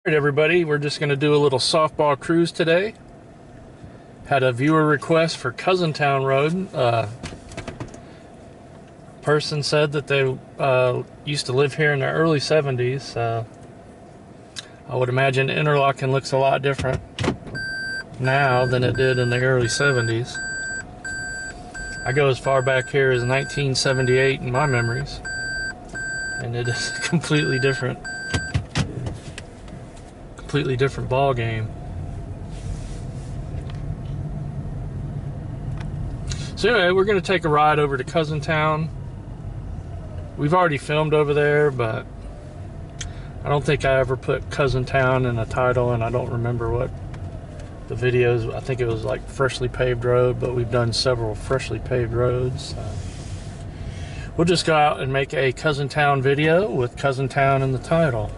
Alright everybody, we're just going to do a little softball cruise today. Had a viewer request for Cousintown Road. Person said that they used to live here in the early 70s. I would imagine Interlachen looks a lot different now than it did in the early 70s. I go as far back here as 1978 in my memories, and it is completely different ball game. So anyway, we're going to take a ride over to Cousintown. We've already filmed over there, but I don't think I ever put Cousintown in a title, and I don't remember what the videos. I think it was like freshly paved road, but we've done several freshly paved roads. We'll just go out and make a Cousintown video with Cousintown in the title.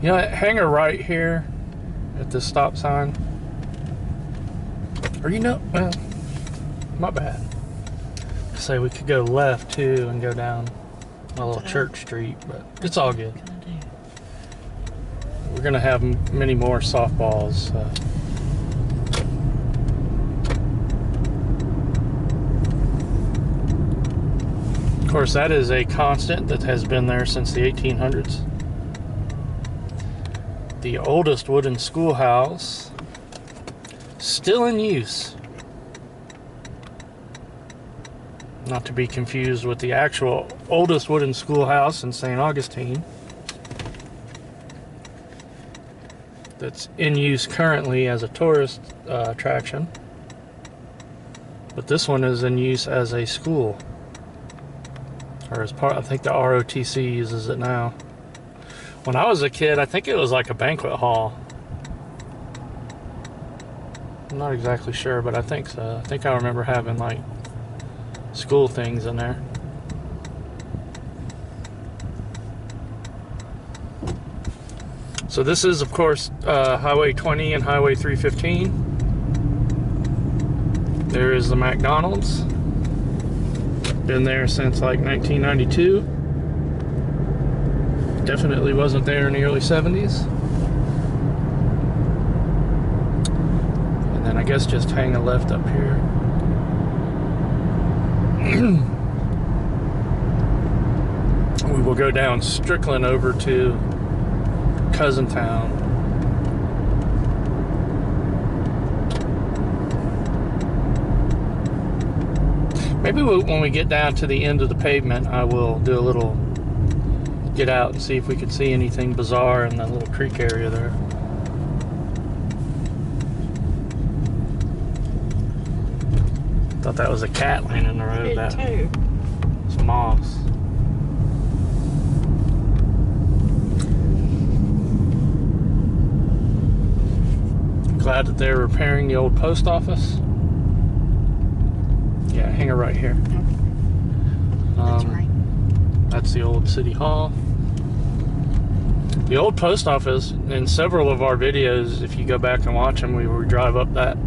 You know that hangar right here at the stop sign? Or well, my bad. Say we could go left too and go down a little church street, but it's all good. We're gonna have many more softballs. Of course, that is a constant that has been there since the 1800s. The oldest wooden schoolhouse still in use. Not to be confused with the actual oldest wooden schoolhouse in St. Augustine that's in use currently as a tourist attraction. But this one is in use as a school, or as part, I think the ROTC uses it now. When I was a kid, I think it was like a banquet hall. I'm not exactly sure, but I think so. I think I remember having like school things in there. So this is, of course, Highway 20 and Highway 315. There is the McDonald's. Been there since like 1992. Definitely wasn't there in the early 70s. And then I guess just hang a left up here. We will go down Strickland over to Cousintown. Maybe when we get down to the end of the pavement, I will do a little get out and see if we could see anything bizarre in that little creek area there. Thought that was a cat laying in the road. I did too. It's moss. Glad that they're repairing the old post office. Yeah, hangar right here. That's right. That's the old city hall. The old post office, in several of our videos, if you go back and watch them, we would drive up that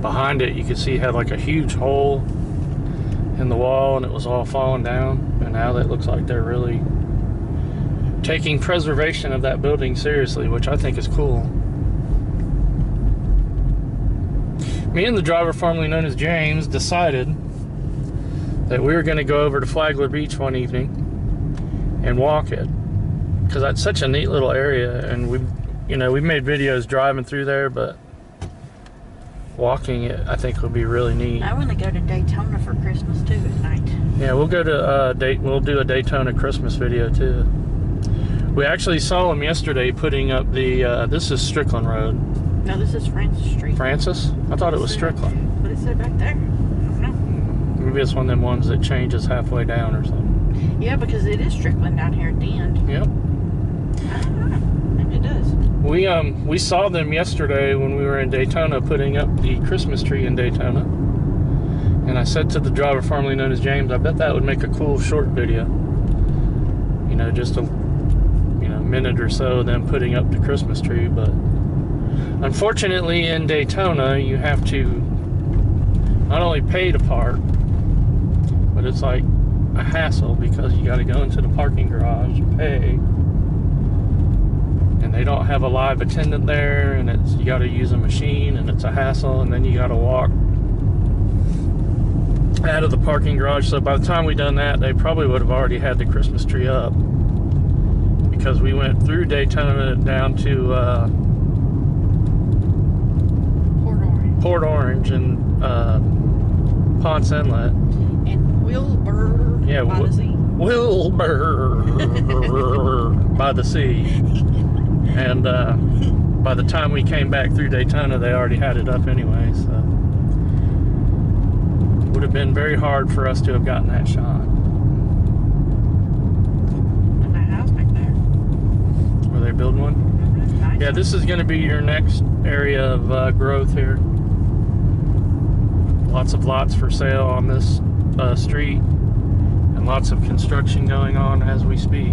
behind it, you could see it had like a huge hole in the wall and it was all falling down. And now that looks like they're really taking preservation of that building seriously, which I think is cool. Me and the driver formerly known as James decided that we were going to go over to Flagler Beach one evening and walk it, because that's such a neat little area, and we've made videos driving through there, but walking it I think would be really neat. I want to go to Daytona for Christmas too at night. Yeah, we'll go to we'll do a Daytona Christmas video too. We actually saw them yesterday putting up the this is Strickland Road. No, this is Francis Street. Francis? I thought it was Strickland. What is it back there? I don't know. Maybe it's one of them ones that changes halfway down or something. Yeah, because it is Strickland down here at the end. Yep. I don't know. Maybe it does. We saw them yesterday when we were in Daytona putting up the Christmas tree in Daytona. And I said to the driver formerly known as James, I bet that would make a cool short video. You know, just a minute or so of them putting up the Christmas tree, but unfortunately in Daytona you have to not only pay to park, but it's like a hassle because you got to go into the parking garage and pay, and they don't have a live attendant there, and it's you got to use a machine, and it's a hassle, and then you got to walk out of the parking garage. So by the time we done that, they probably would have already had the Christmas tree up, because we went through Daytona down to Port Orange and Ponce Inlet. And Wilbur by the sea. Wilbur by the sea. And by the time we came back through Daytona, they already had it up anyway, so it would have been very hard for us to have gotten that shot. And that house back there. Were they building one? That's nice. Yeah, this is going to be your next area of growth here. Lots of lots for sale on this street, and lots of construction going on as we speak.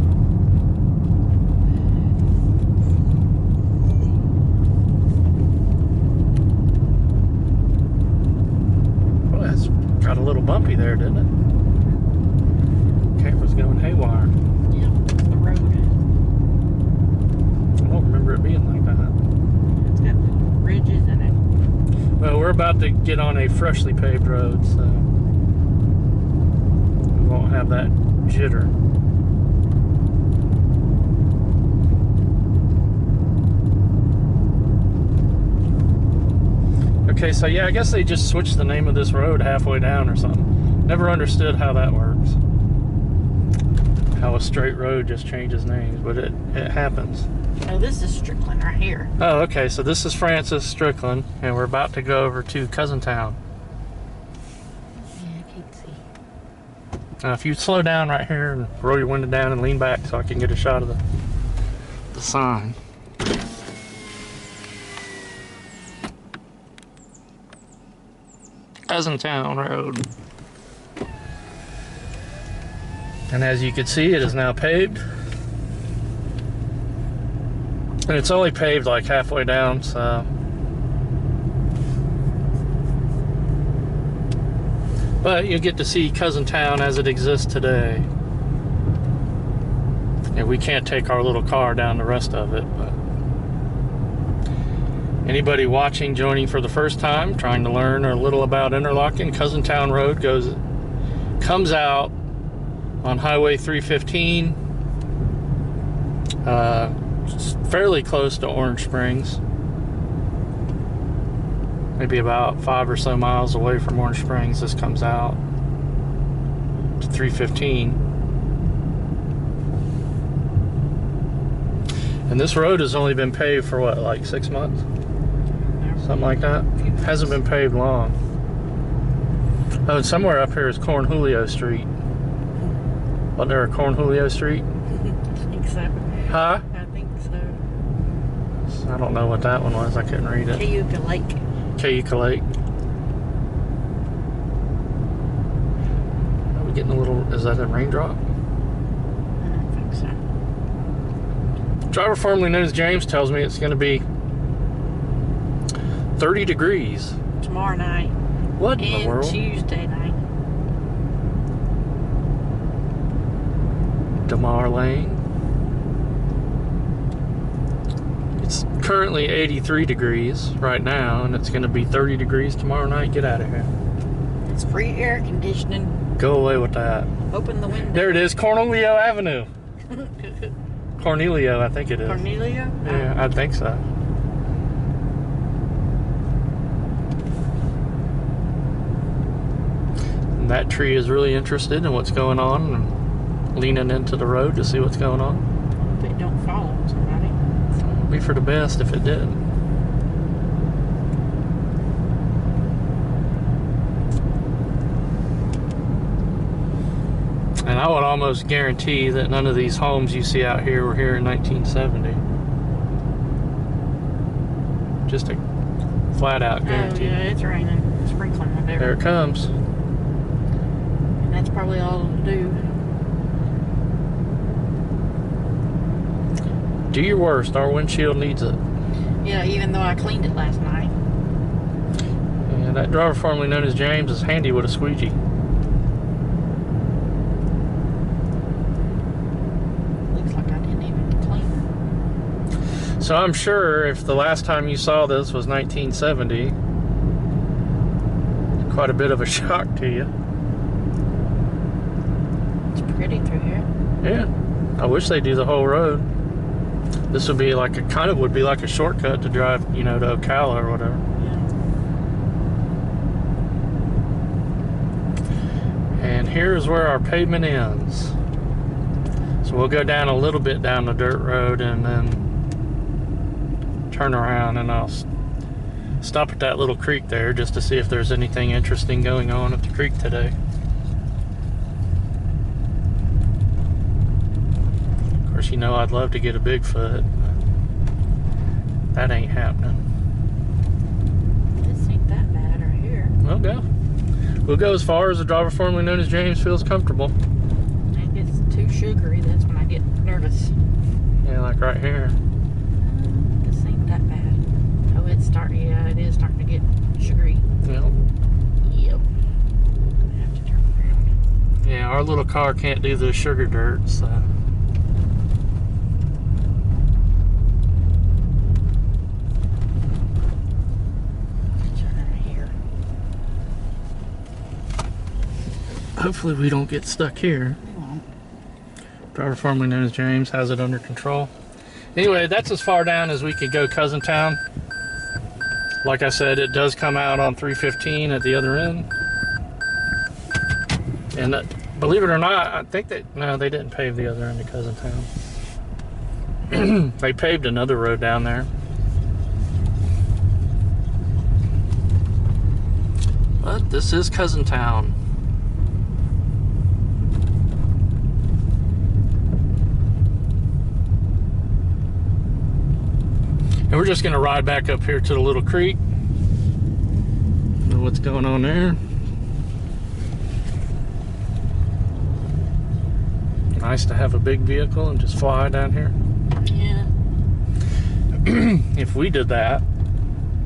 Well, that's got a little bumpy there, didn't it? Camera's going haywire. Yeah, the road. I don't remember it being like that. It's got ridges in it. Well, we're about to get on a freshly paved road, so we won't have that jitter. Okay, so yeah, I guess they just switched the name of this road halfway down or something. Never understood how that works. How a straight road just changes names, but it happens. Oh, this is Strickland right here. Oh, okay, so this is Francis Strickland, and we're about to go over to Cousintown. Yeah, I can't see. Now, if you slow down right here and roll your window down and lean back so I can get a shot of the sign. Cousintown Road. And as you can see, it is now paved. And it's only paved like halfway down, so. But you get to see Cousintown as it exists today. And we can't take our little car down the rest of it, but anybody watching, joining for the first time, trying to learn a little about Interlachen, Cousintown Road comes out on Highway 315, fairly close to Orange Springs, maybe about 5 or so miles away from Orange Springs. This comes out to 315, and this road has only been paved for what, like 6 months, something like that. Hasn't been paved long. Oh, and somewhere up here is Cornholio Street. Wasn't there a Cornholio Street? I think so. Huh? I think so. I don't know what that one was. I couldn't read it. Cayuga Lake. Cayuga Lake. Are we getting a little... Is that a raindrop? I don't think so. Driver formerly known as James tells me it's going to be 30 degrees. Tomorrow night. What in the world? And Tuesday night. DeMar Lane. It's currently 83 degrees right now, and it's going to be 30 degrees tomorrow night. Get out of here. It's free air conditioning. Go away with that. Open the window. There it is, Cornelio Avenue. Cornelio, I think it is. Cornelia? Yeah, I think so. And that tree is really interested in what's going on and leaning into the road to see what's going on. Hope it don't fall on somebody. It'd be for the best if it did. And I would almost guarantee that none of these homes you see out here were here in 1970. Just a flat out guarantee. Oh, yeah, it's raining. It's sprinkling whatever. There it comes. And that's probably all it'll do. Do your worst. Our windshield needs it. Yeah, even though I cleaned it last night. And that driver formerly known as James is handy with a squeegee. So I'm sure if the last time you saw this was 1970, quite a bit of a shock to you. It's pretty through here. Yeah, I wish they'd do the whole road. This would be like would be like a shortcut to drive, you know, to Ocala or whatever. Yeah. And here's where our pavement ends. So we'll go down a little bit down the dirt road and then turn around, and I'll stop at that little creek there just to see if there's anything interesting going on at the creek today. Of course, you know I'd love to get a Bigfoot, but that ain't happening. This ain't that bad right here. We'll go as far as the driver formerly known as James feels comfortable. It gets too sugary, that's when I get nervous. Yeah, like right here. This ain't that bad. Oh, it is starting to get sugary. Yep. Yep. I have to turn around. Yeah, our little car can't do the sugar dirt, so. Turn here. Hopefully we don't get stuck here. We won't. Driver formerly known as James has it under control. Anyway, that's as far down as we could go Cousintown. Like I said, it does come out on 315 at the other end. And believe it or not, I think no, they didn't pave the other end of Cousintown. They paved another road down there. But this is Cousintown. And we're just gonna ride back up here to the little creek. Know what's going on there. Nice to have a big vehicle and just fly down here. Yeah. If we did that,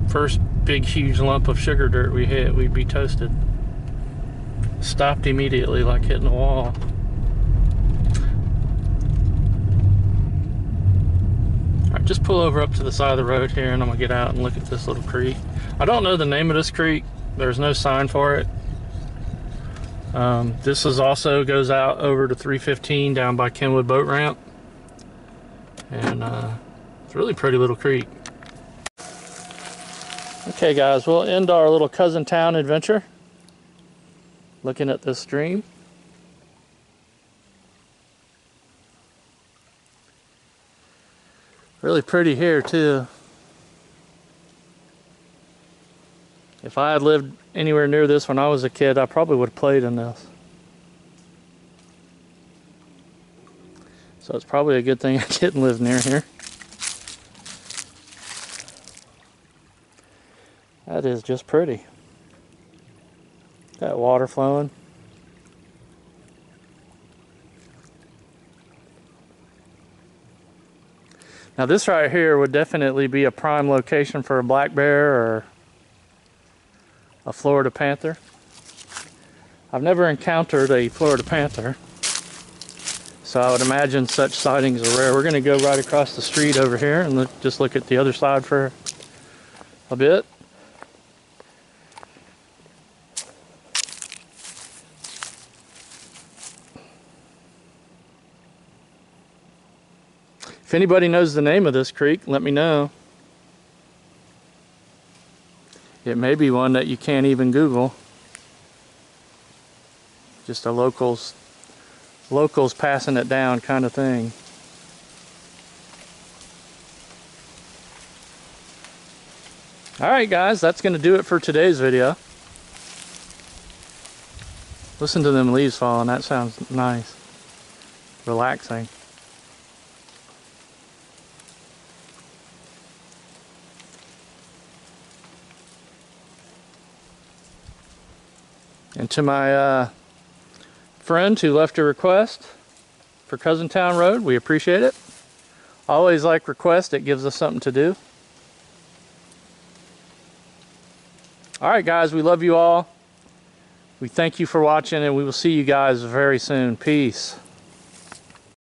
first big huge lump of sugar dirt we hit, we'd be toasted. Stopped immediately like hitting a wall. Alright, just pull over up to the side of the road here and I'm gonna get out and look at this little creek. I don't know the name of this creek. There's no sign for it. This is also goes out over to 315 down by Kenwood Boat Ramp. And it's a really pretty little creek. Okay guys, we'll end our little Cousintown adventure looking at this stream. Really pretty here too. If I had lived anywhere near this when I was a kid, I probably would have played in this. So it's probably a good thing I didn't live near here. That is just pretty. That water flowing. Now this right here would definitely be a prime location for a black bear or a Florida panther. I've never encountered a Florida panther, so I would imagine such sightings are rare. We're going to go right across the street over here and just look at the other side for a bit. If anybody knows the name of this creek, let me know. It may be one that you can't even Google. Just a locals passing it down kind of thing. Alright guys, that's going to do it for today's video. Listen to them leaves falling, that sounds nice. Relaxing. And to my friend who left a request for Cousintown Road, we appreciate it. Always like requests, it gives us something to do. Alright guys, we love you all. We thank you for watching and we will see you guys very soon. Peace.